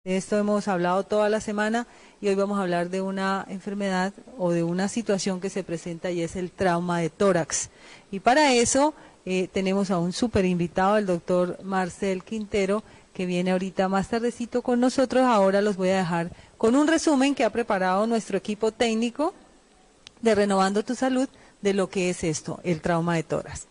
De esto hemos hablado toda la semana y hoy vamos a hablar de una enfermedad o de una situación que se presenta y es el trauma de tórax. Y para eso tenemos a un súper invitado, el doctor Marcel Quintero, que viene ahorita más tardecito con nosotros. Ahora los voy a dejar con un resumen que ha preparado nuestro equipo técnico de Renovando tu Salud de lo que es esto, el trauma de tórax.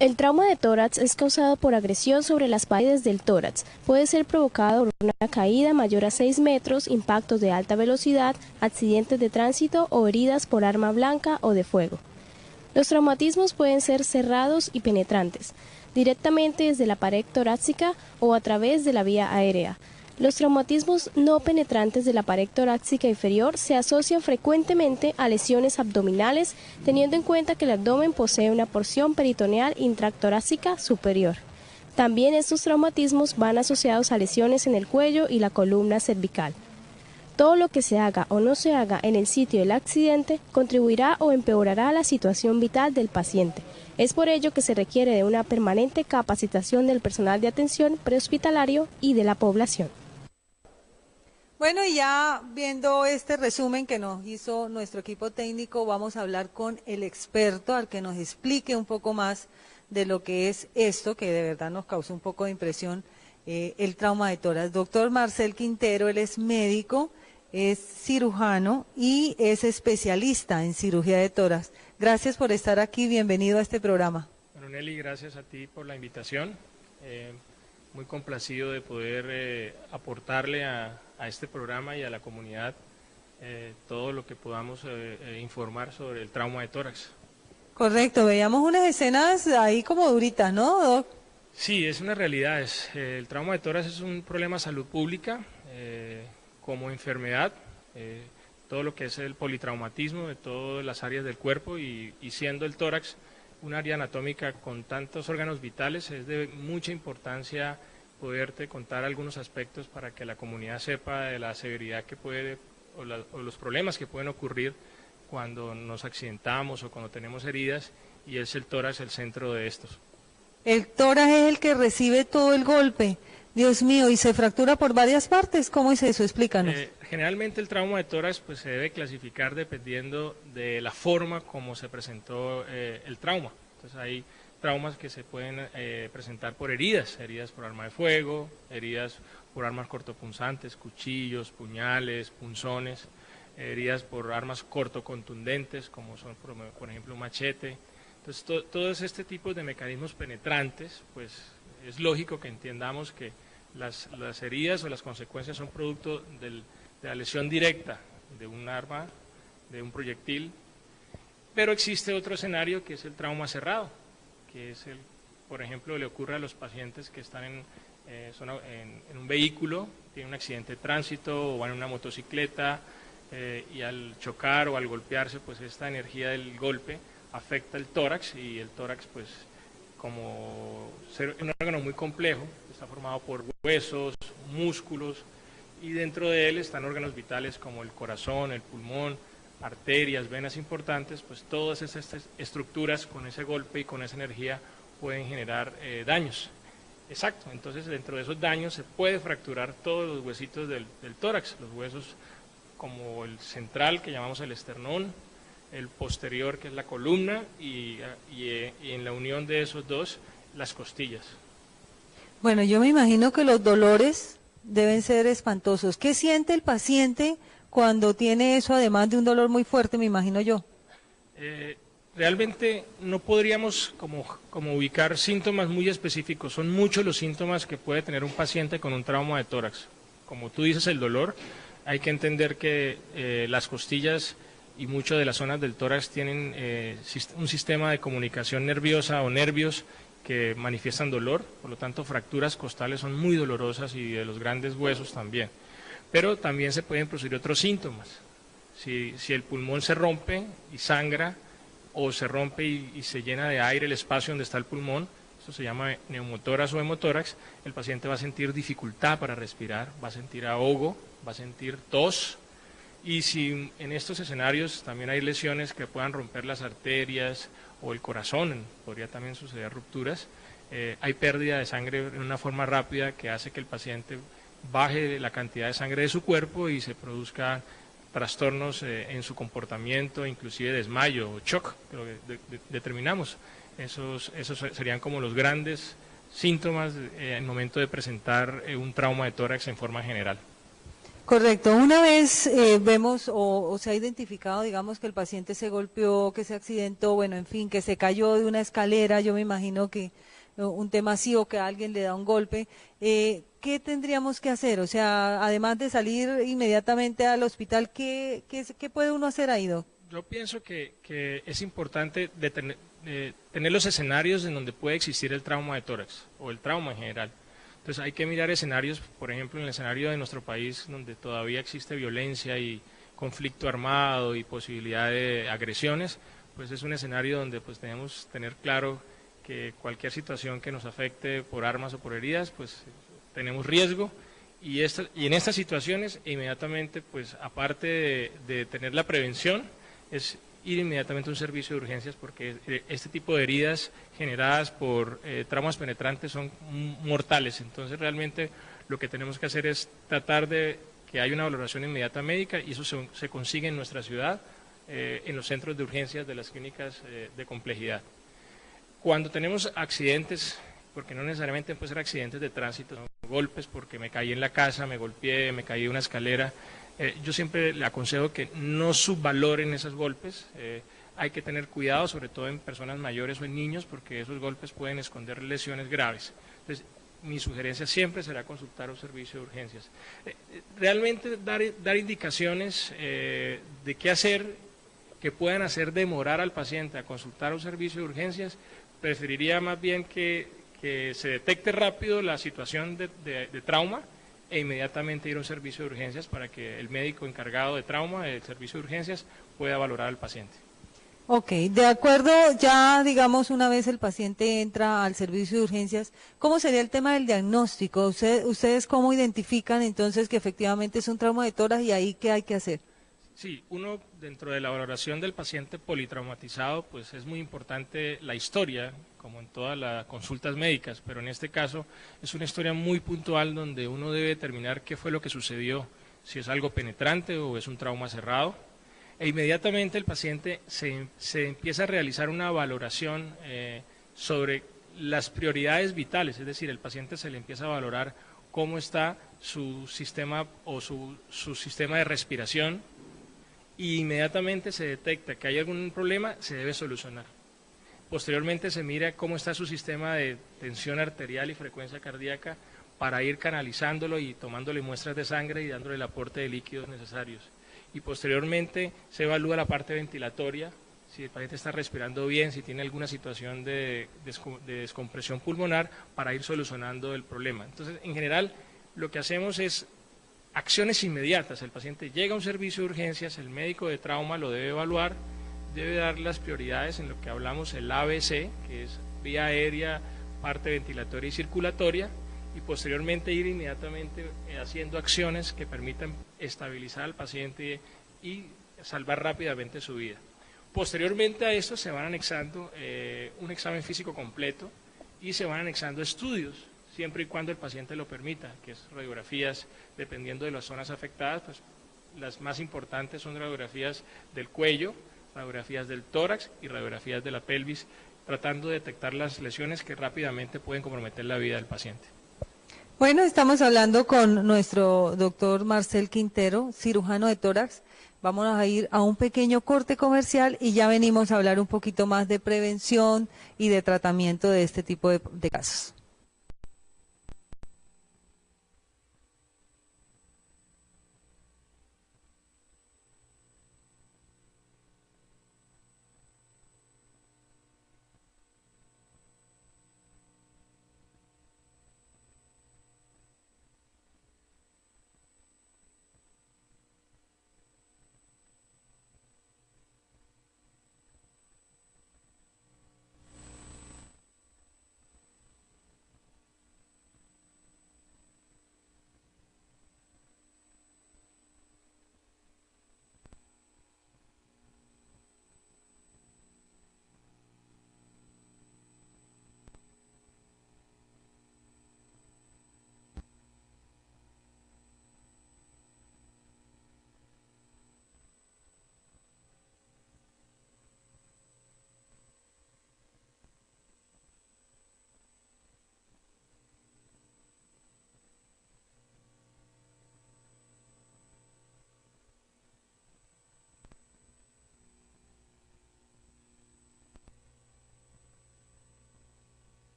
El trauma de tórax es causado por agresión sobre las paredes del tórax. Puede ser provocado por una caída mayor a 6 metros, impactos de alta velocidad, accidentes de tránsito o heridas por arma blanca o de fuego. Los traumatismos pueden ser cerrados y penetrantes, directamente desde la pared torácica o a través de la vía aérea. Los traumatismos no penetrantes de la pared torácica inferior se asocian frecuentemente a lesiones abdominales, teniendo en cuenta que el abdomen posee una porción peritoneal intratorácica superior. También estos traumatismos van asociados a lesiones en el cuello y la columna cervical. Todo lo que se haga o no se haga en el sitio del accidente contribuirá o empeorará la situación vital del paciente. Es por ello que se requiere de una permanente capacitación del personal de atención prehospitalario y de la población. Bueno, y ya viendo este resumen que nos hizo nuestro equipo técnico, vamos a hablar con el experto al que nos explique un poco más de lo que es esto, que de verdad nos causó un poco de impresión, el trauma de tórax. Doctor Marcel Quintero, él es médico, es cirujano y es especialista en cirugía de tórax. Gracias por estar aquí, bienvenido a este programa. Bueno, Nelly, gracias a ti por la invitación. Muy complacido de poder aportarle a este programa y a la comunidad todo lo que podamos informar sobre el trauma de tórax. Correcto, veíamos unas escenas ahí como duritas, ¿no, Doc? Sí, es una realidad. El trauma de tórax es un problema de salud pública como enfermedad, todo lo que es el politraumatismo de todas las áreas del cuerpo y siendo el tórax un área anatómica con tantos órganos vitales, es de mucha importancia poderte contar algunos aspectos para que la comunidad sepa de la severidad que puede o los problemas que pueden ocurrir cuando nos accidentamos o cuando tenemos heridas, y es el tórax el centro de estos. El tórax es el que recibe todo el golpe, Dios mío, y se fractura por varias partes. ¿Cómo es eso? Explícanos. Generalmente el trauma de tórax pues, se debe clasificar dependiendo de la forma como se presentó el trauma. Entonces hay traumas que se pueden presentar por heridas por arma de fuego, heridas por armas cortopunzantes, cuchillos, puñales, punzones, heridas por armas cortocontundentes como son por ejemplo un machete. Entonces todos este tipo de mecanismos penetrantes, pues es lógico que entendamos que las heridas o las consecuencias son producto de la lesión directa de un arma, de un proyectil, pero existe otro escenario que es el trauma cerrado, que es por ejemplo, le ocurre a los pacientes que están en un vehículo, tienen un accidente de tránsito o van en una motocicleta y al chocar o al golpearse, pues esta energía del golpe afecta el tórax y el tórax, pues como ser un órgano muy complejo, está formado por huesos, músculos, y dentro de él están órganos vitales como el corazón, el pulmón, arterias, venas importantes, pues todas esas estructuras con ese golpe y con esa energía pueden generar daños. Exacto, entonces dentro de esos daños se puede fracturar todos los huesitos del tórax, los huesos como el central que llamamos el esternón, el posterior que es la columna y en la unión de esos dos las costillas. Bueno, yo me imagino que los dolores deben ser espantosos. ¿Qué siente el paciente cuando tiene eso, además de un dolor muy fuerte, me imagino yo? Realmente no podríamos como ubicar síntomas muy específicos. Son muchos los síntomas que puede tener un paciente con un trauma de tórax. Como tú dices, el dolor, hay que entender que las costillas y muchas de las zonas del tórax tienen un sistema de comunicación nerviosa o nervios que manifiestan dolor, por lo tanto fracturas costales son muy dolorosas y de los grandes huesos también. Pero también se pueden producir otros síntomas. Si el pulmón se rompe y sangra, o se rompe y se llena de aire el espacio donde está el pulmón, esto se llama neumotórax o hemotórax, el paciente va a sentir dificultad para respirar, va a sentir ahogo, va a sentir tos, y si en estos escenarios también hay lesiones que puedan romper las arterias o el corazón, podría también suceder rupturas, hay pérdida de sangre de una forma rápida que hace que el paciente baje la cantidad de sangre de su cuerpo y se produzcan trastornos en su comportamiento, inclusive desmayo o shock, lo que determinamos. Esos serían como los grandes síntomas en el momento de presentar un trauma de tórax en forma general. Correcto. Una vez vemos o se ha identificado, digamos, que el paciente se golpeó, que se accidentó, bueno, en fin, que se cayó de una escalera, yo me imagino que un tema así o que a alguien le da un golpe, ¿qué tendríamos que hacer? O sea, además de salir inmediatamente al hospital, ¿qué puede uno hacer ahí, Doc? Yo pienso que es importante tener los escenarios en donde puede existir el trauma de tórax o el trauma en general. Entonces hay que mirar escenarios, por ejemplo, en el escenario de nuestro país donde todavía existe violencia y conflicto armado y posibilidad de agresiones, pues es un escenario donde pues tenemos que tener claro que cualquier situación que nos afecte por armas o por heridas, pues tenemos riesgo y en estas situaciones inmediatamente, pues aparte de tener la prevención, es ir inmediatamente a un servicio de urgencias porque este tipo de heridas generadas por traumas penetrantes son mortales. Entonces realmente lo que tenemos que hacer es tratar de que haya una valoración inmediata médica y eso se consigue en nuestra ciudad, en los centros de urgencias de las clínicas de complejidad. Cuando tenemos accidentes, porque no necesariamente pueden ser accidentes de tránsito, golpes porque me caí en la casa, me golpeé, me caí de una escalera, yo siempre le aconsejo que no subvaloren esos golpes, hay que tener cuidado, sobre todo en personas mayores o en niños, porque esos golpes pueden esconder lesiones graves. Entonces, mi sugerencia siempre será consultar un servicio de urgencias. Realmente dar indicaciones de qué hacer, que puedan hacer demorar al paciente a consultar un servicio de urgencias, preferiría más bien que se detecte rápido la situación de trauma e inmediatamente ir a un servicio de urgencias para que el médico encargado de trauma del servicio de urgencias pueda valorar al paciente. Ok, de acuerdo, ya digamos una vez el paciente entra al servicio de urgencias, ¿cómo sería el tema del diagnóstico? ¿Ustedes cómo identifican entonces que efectivamente es un trauma de tórax y ahí qué hay que hacer? Sí, uno dentro de la valoración del paciente politraumatizado, pues es muy importante la historia, como en todas las consultas médicas, pero en este caso es una historia muy puntual donde uno debe determinar qué fue lo que sucedió, si es algo penetrante o es un trauma cerrado, e inmediatamente el paciente se empieza a realizar una valoración sobre las prioridades vitales, es decir, el paciente se le empieza a valorar cómo está su sistema o su sistema de respiración, y inmediatamente se detecta que hay algún problema, se debe solucionar. Posteriormente se mira cómo está su sistema de tensión arterial y frecuencia cardíaca para ir canalizándolo y tomándole muestras de sangre y dándole el aporte de líquidos necesarios. Y posteriormente se evalúa la parte ventilatoria, si el paciente está respirando bien, si tiene alguna situación de descompresión pulmonar, para ir solucionando el problema. Entonces, en general, lo que hacemos es acciones inmediatas. El paciente llega a un servicio de urgencias, el médico de trauma lo debe evaluar, debe dar las prioridades en lo que hablamos el ABC, que es vía aérea, parte ventilatoria y circulatoria, y posteriormente ir inmediatamente haciendo acciones que permitan estabilizar al paciente y salvar rápidamente su vida. Posteriormente a esto se van anexando un examen físico completo y se van anexando estudios, siempre y cuando el paciente lo permita, que es radiografías, dependiendo de las zonas afectadas, pues las más importantes son radiografías del cuello, radiografías del tórax y radiografías de la pelvis, tratando de detectar las lesiones que rápidamente pueden comprometer la vida del paciente. Bueno, estamos hablando con nuestro doctor Marcel Quintero, cirujano de tórax. Vamos a ir a un pequeño corte comercial y ya venimos a hablar un poquito más de prevención y de tratamiento de este tipo de casos.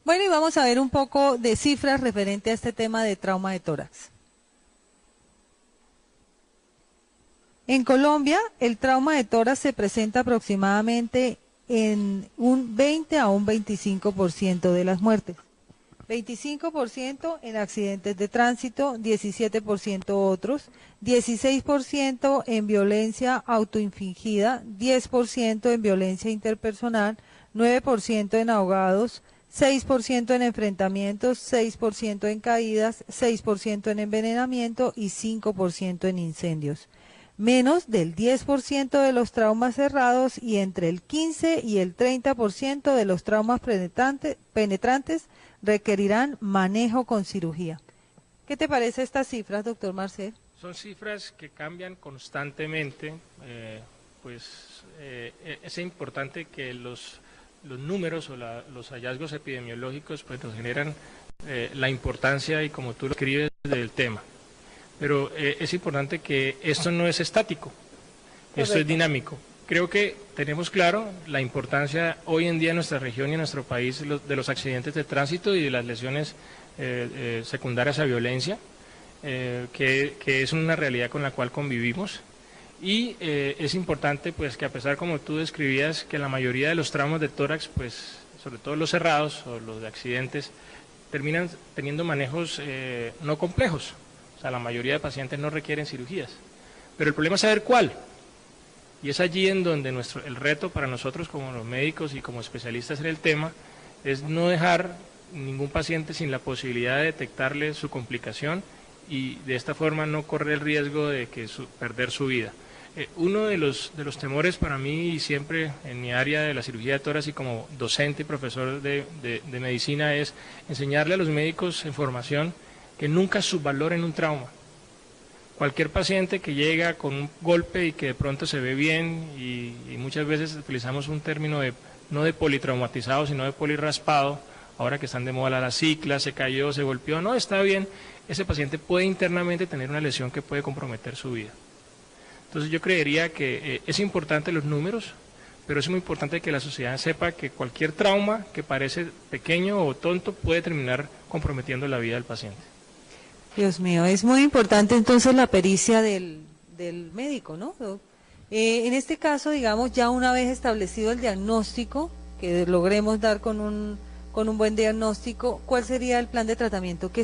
Bueno, y vamos a ver un poco de cifras referente a este tema de trauma de tórax. En Colombia, el trauma de tórax se presenta aproximadamente en un 20 a un 25% de las muertes. 25% en accidentes de tránsito, 17% otros, 16% en violencia autoinfligida, 10% en violencia interpersonal, 9% en ahogados, 6% en enfrentamientos, 6% en caídas, 6% en envenenamiento y 5% en incendios. Menos del 10% de los traumas cerrados y entre el 15 y el 30% de los traumas penetrantes requerirán manejo con cirugía. ¿Qué te parece estas cifras, doctor Marcel? Son cifras que cambian constantemente, es importante que los números o los hallazgos epidemiológicos pues nos generan la importancia y como tú lo escribes del tema. Pero es importante que esto no es estático, esto es dinámico. Creo que tenemos claro la importancia hoy en día en nuestra región y en nuestro país de los accidentes de tránsito y de las lesiones secundarias a violencia, que es una realidad con la cual convivimos. Y es importante pues que a pesar, como tú describías, que la mayoría de los traumas de tórax, pues sobre todo los cerrados o los de accidentes, terminan teniendo manejos no complejos. O sea, la mayoría de pacientes no requieren cirugías. Pero el problema es saber cuál. Y es allí en donde el reto para nosotros como los médicos y como especialistas en el tema es no dejar ningún paciente sin la posibilidad de detectarle su complicación y de esta forma no correr el riesgo de perder su vida. Uno de los temores para mí y siempre en mi área de la cirugía de tórax y como docente y profesor de medicina es enseñarle a los médicos en formación que nunca subvaloren un trauma. Cualquier paciente que llega con un golpe y que de pronto se ve bien y muchas veces utilizamos un término no de politraumatizado sino de polirraspado, ahora que están de moda las ciclas, se cayó, se golpeó, no, está bien, ese paciente puede internamente tener una lesión que puede comprometer su vida. Entonces yo creería que es importante los números, pero es muy importante que la sociedad sepa que cualquier trauma que parece pequeño o tonto puede terminar comprometiendo la vida del paciente. Dios mío, es muy importante entonces la pericia del médico, ¿no? En este caso, digamos, ya una vez establecido el diagnóstico, que logremos dar con un buen diagnóstico, ¿cuál sería el plan de tratamiento? ¿Qué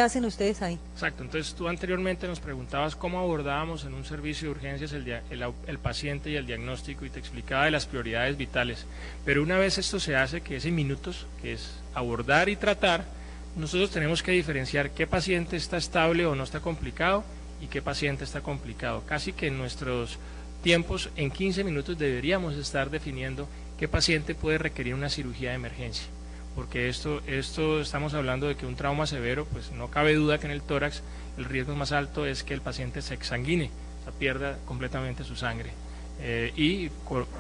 hacen ustedes ahí? Exacto, entonces tú anteriormente nos preguntabas cómo abordábamos en un servicio de urgencias el paciente y el diagnóstico y te explicaba de las prioridades vitales, pero una vez esto se hace, que es en minutos, que es abordar y tratar, nosotros tenemos que diferenciar qué paciente está estable o no está complicado y qué paciente está complicado. Casi que en nuestros tiempos, en 15 minutos deberíamos estar definiendo qué paciente puede requerir una cirugía de emergencia. Porque esto estamos hablando de que un trauma severo, pues no cabe duda que en el tórax el riesgo más alto es que el paciente se exsanguine, o sea, pierda completamente su sangre y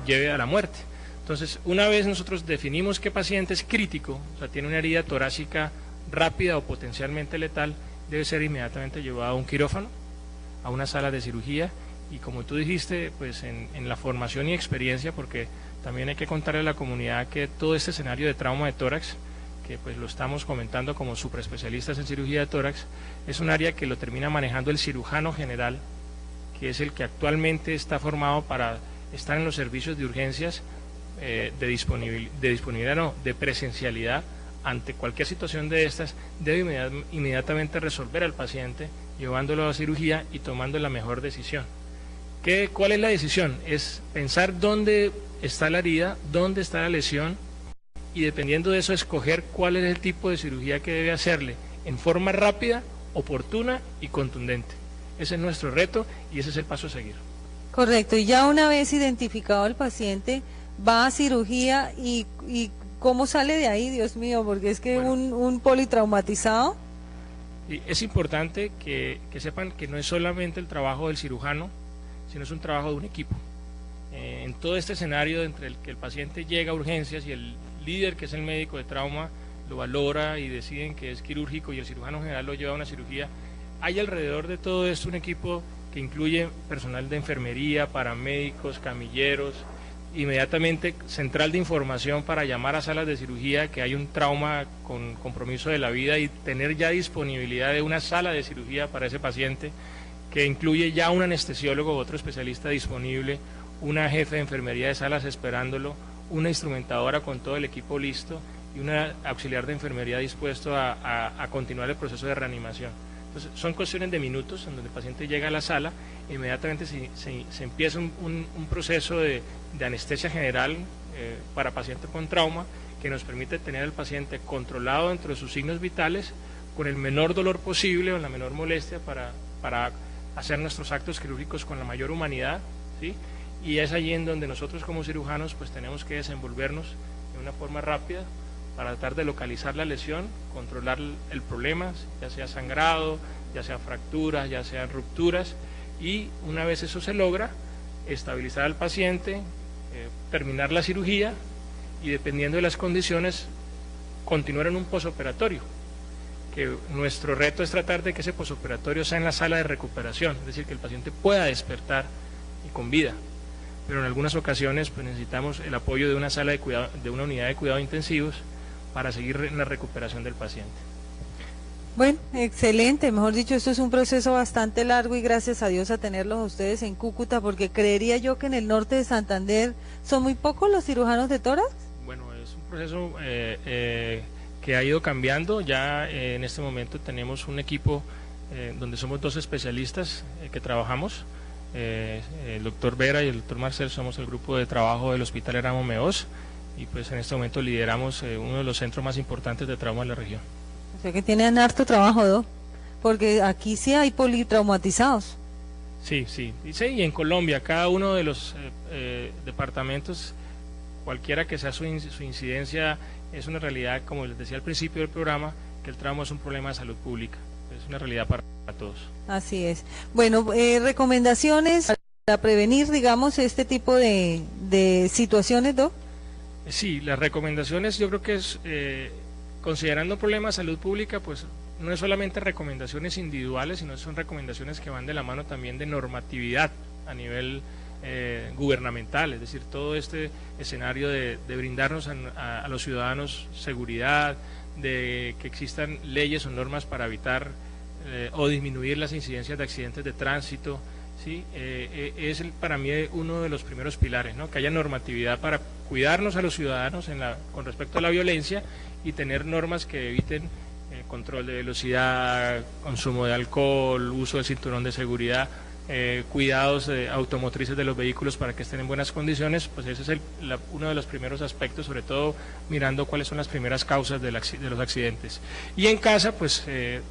lleve a la muerte. Entonces, una vez nosotros definimos qué paciente es crítico, o sea, tiene una herida torácica rápida o potencialmente letal, debe ser inmediatamente llevado a un quirófano, a una sala de cirugía y como tú dijiste, pues en la formación y experiencia, porque también hay que contarle a la comunidad que todo este escenario de trauma de tórax, que pues lo estamos comentando como superespecialistas en cirugía de tórax, es un área que lo termina manejando el cirujano general, que es el que actualmente está formado para estar en los servicios de urgencias de presencialidad. Ante cualquier situación de estas, debe inmediatamente resolver al paciente, llevándolo a cirugía y tomando la mejor decisión. ¿Cuál es la decisión? Es pensar dónde está la herida, dónde está la lesión y dependiendo de eso escoger cuál es el tipo de cirugía que debe hacerle en forma rápida, oportuna y contundente. Ese es nuestro reto y ese es el paso a seguir. Correcto, y ya una vez identificado el paciente, va a cirugía y ¿cómo sale de ahí, Dios mío? Porque es que bueno, un politraumatizado. Es importante que sepan que no es solamente el trabajo del cirujano, sino es un trabajo de un equipo. En todo este escenario entre el que el paciente llega a urgencias y el líder, que es el médico de trauma, lo valora y deciden que es quirúrgico y el cirujano general lo lleva a una cirugía, hay alrededor de todo esto un equipo que incluye personal de enfermería, paramédicos, camilleros, inmediatamente central de información para llamar a salas de cirugía que hay un trauma con compromiso de la vida y tener ya disponibilidad de una sala de cirugía para ese paciente que incluye ya un anestesiólogo u otro especialista disponible, una jefe de enfermería de salas esperándolo, una instrumentadora con todo el equipo listo y una auxiliar de enfermería dispuesto a continuar el proceso de reanimación. Entonces, son cuestiones de minutos en donde el paciente llega a la sala, inmediatamente se empieza un proceso de anestesia general para paciente con trauma que nos permite tener al paciente controlado dentro de sus signos vitales con el menor dolor posible o la menor molestia para hacer nuestros actos quirúrgicos con la mayor humanidad, ¿sí? Y es allí en donde nosotros como cirujanos pues tenemos que desenvolvernos de una forma rápida para tratar de localizar la lesión, controlar el problema, ya sea sangrado, ya sea fracturas, ya sean rupturas, y una vez eso se logra, estabilizar al paciente, terminar la cirugía y dependiendo de las condiciones, continuar en un posoperatorio, que nuestro reto es tratar de que ese posoperatorio sea en la sala de recuperación, es decir, que el paciente pueda despertar y con vida. Pero en algunas ocasiones pues, necesitamos el apoyo de una sala de cuidado, de una unidad de cuidados intensivos para seguir en la recuperación del paciente. Bueno, excelente, mejor dicho, esto es un proceso bastante largo y gracias a Dios a tenerlos a ustedes en Cúcuta, porque creería yo que en el norte de Santander son muy pocos los cirujanos de tórax. Bueno, es un proceso que ha ido cambiando, ya en este momento tenemos un equipo donde somos 2 especialistas que trabajamos, el doctor Vera y el doctor Marcel somos el grupo de trabajo del Hospital Erasmo Meós, y pues en este momento lideramos uno de los centros más importantes de trauma de la región. O sea que tienen harto trabajo, ¿no? Porque aquí sí hay politraumatizados. Sí, y en Colombia, cada uno de los departamentos, cualquiera que sea su incidencia, es una realidad, como les decía al principio del programa, que el trauma es un problema de salud pública, es una realidad para todos. Así es. Bueno, recomendaciones para prevenir, digamos, este tipo de situaciones, ¿no? Sí, las recomendaciones yo creo que es, considerando un problema de salud pública, pues no es solamente recomendaciones individuales, sino son recomendaciones que van de la mano también de normatividad a nivel gubernamental, es decir, todo este escenario de brindarnos a los ciudadanos seguridad, de que existan leyes o normas para evitar o disminuir las incidencias de accidentes de tránsito, ¿sí? Es para mí uno de los primeros pilares, ¿no? Que haya normatividad para cuidarnos a los ciudadanos con respecto a la violencia y tener normas que eviten control de velocidad, consumo de alcohol, uso del cinturón de seguridad, cuidados automotrices de los vehículos para que estén en buenas condiciones. Pues ese es uno de los primeros aspectos, sobre todo mirando cuáles son las primeras causas de los accidentes. Y en casa, pues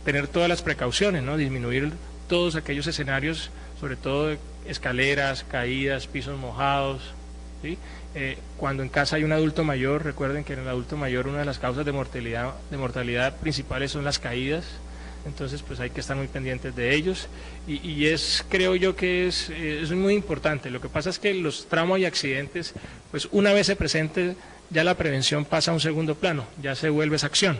tener todas las precauciones, ¿no? Disminuir todos aquellos escenarios, sobre todo escaleras, caídas, pisos mojados, ¿sí? Cuando en casa hay un adulto mayor, recuerden que en el adulto mayor una de las causas de mortalidad principales son las caídas, entonces pues hay que estar muy pendientes de ellos y creo yo que es muy importante. Lo que pasa es que los traumas y accidentes, pues una vez se presente, ya la prevención pasa a un segundo plano, ya se vuelve esa acción.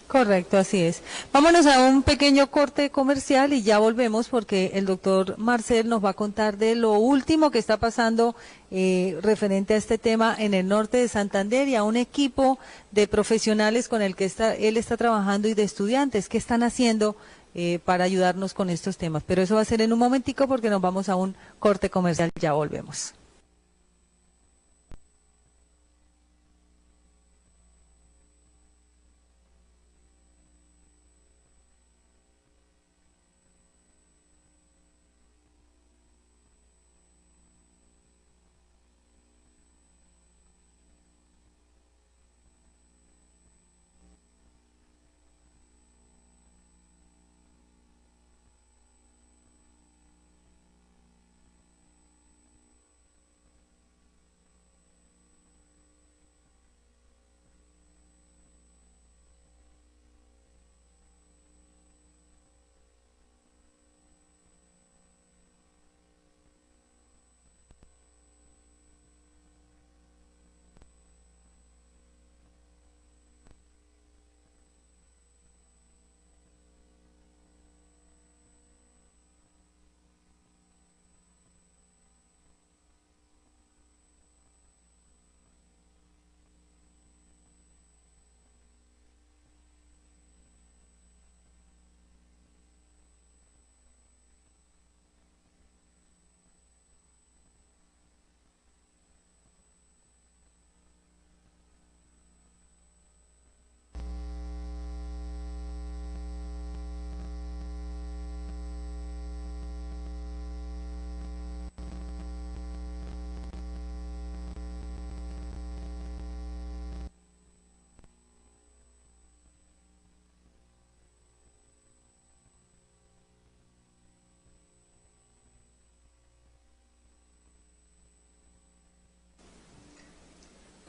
Correcto, así es. Vámonos a un pequeño corte comercial y ya volvemos porque el doctor Marcel nos va a contar de lo último que está pasando referente a este tema en el norte de Santander y a un equipo de profesionales con el que él está trabajando y de estudiantes que están haciendo para ayudarnos con estos temas. Pero eso va a ser en un momentico porque nos vamos a un corte comercial. Ya volvemos.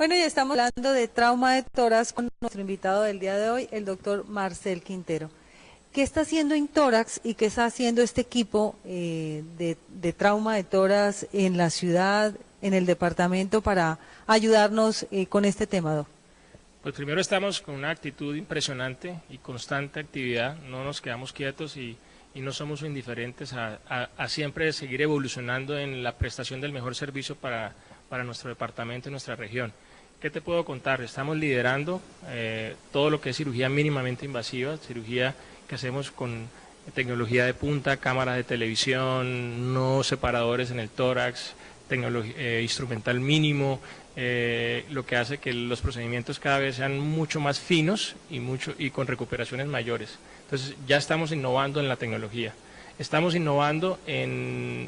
Bueno, y estamos hablando de trauma de tórax con nuestro invitado del día de hoy, el doctor Marcel Quintero. ¿Qué está haciendo Intorax y qué está haciendo este equipo de trauma de tórax en la ciudad, en el departamento, para ayudarnos con este tema, doc? Pues primero estamos con una actitud impresionante y constante actividad, no nos quedamos quietos y no somos indiferentes a siempre seguir evolucionando en la prestación del mejor servicio para nuestro departamento y nuestra región. ¿Qué te puedo contar? Estamos liderando todo lo que es cirugía mínimamente invasiva, cirugía que hacemos con tecnología de punta, cámaras de televisión, no separadores en el tórax, instrumental mínimo, lo que hace que los procedimientos cada vez sean mucho más finos y con recuperaciones mayores. Entonces ya estamos innovando en la tecnología, estamos innovando en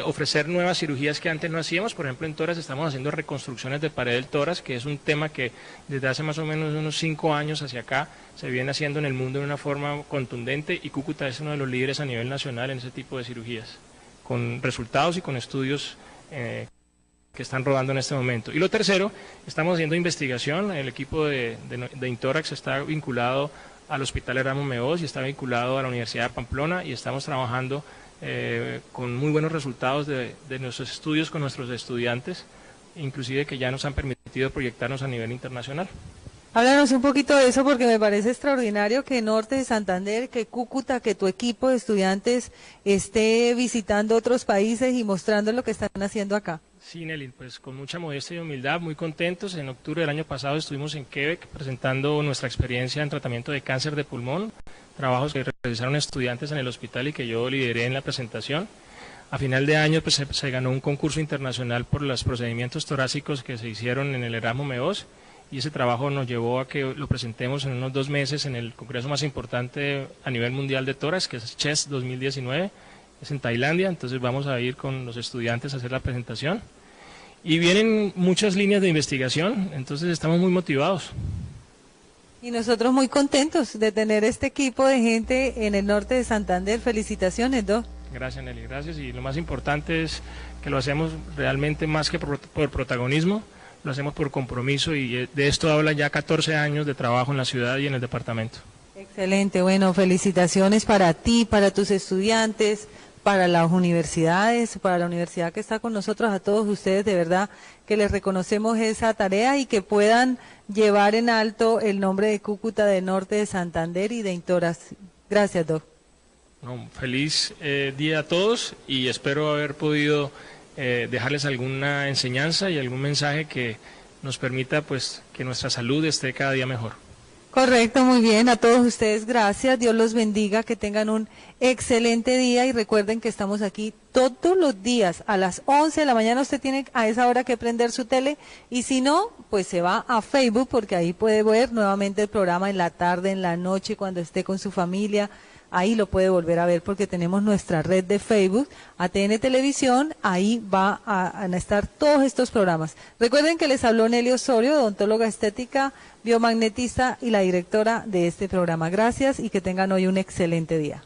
ofrecer nuevas cirugías que antes no hacíamos. Por ejemplo, en tórax estamos haciendo reconstrucciones de pared del tórax, que es un tema que desde hace más o menos unos 5 años hacia acá se viene haciendo en el mundo de una forma contundente, y Cúcuta es uno de los líderes a nivel nacional en ese tipo de cirugías, con resultados y con estudios que están rodando en este momento. Y lo tercero, estamos haciendo investigación. El equipo de Intorax está vinculado al Hospital Erasmo Meós y está vinculado a la Universidad de Pamplona, y estamos trabajando con muy buenos resultados de nuestros estudios con nuestros estudiantes, inclusive que ya nos han permitido proyectarnos a nivel internacional. Háblanos un poquito de eso, porque me parece extraordinario que Norte de Santander, que Cúcuta, que tu equipo de estudiantes esté visitando otros países y mostrando lo que están haciendo acá. Sí, Nelly, pues con mucha modestia y humildad, muy contentos. En octubre del año pasado estuvimos en Quebec presentando nuestra experiencia en tratamiento de cáncer de pulmón, trabajos que realizaron estudiantes en el hospital y que yo lideré en la presentación. A final de año pues, se ganó un concurso internacional por los procedimientos torácicos que se hicieron en el Erasmo Meós, y ese trabajo nos llevó a que lo presentemos en unos 2 meses en el congreso más importante a nivel mundial de tórax, que es CHEST 2019, es en Tailandia. Entonces vamos a ir con los estudiantes a hacer la presentación. Y vienen muchas líneas de investigación, entonces estamos muy motivados. Y nosotros muy contentos de tener este equipo de gente en el norte de Santander. Felicitaciones, Doc. Gracias, Nelly, gracias. Y lo más importante es que lo hacemos realmente más que por protagonismo, lo hacemos por compromiso, y de esto habla ya 14 años de trabajo en la ciudad y en el departamento. Excelente, bueno, felicitaciones para ti, para tus estudiantes, para las universidades, para la universidad que está con nosotros, a todos ustedes, de verdad que les reconocemos esa tarea y que puedan llevar en alto el nombre de Cúcuta, de Norte de Santander y de Intorax. Gracias, Doc. No, feliz día a todos, y espero haber podido dejarles alguna enseñanza y algún mensaje que nos permita pues que nuestra salud esté cada día mejor. Correcto, muy bien, a todos ustedes gracias, Dios los bendiga, que tengan un excelente día, y recuerden que estamos aquí todos los días a las 11 de la mañana. Usted tiene a esa hora que prender su tele, y si no, pues se va a Facebook, porque ahí puede ver nuevamente el programa en la tarde, en la noche, cuando esté con su familia. Ahí lo puede volver a ver, porque tenemos nuestra red de Facebook, ATN Televisión, ahí va a estar todos estos programas. Recuerden que les habló Nelly Osorio, odontóloga estética, biomagnetista y la directora de este programa. Gracias y que tengan hoy un excelente día.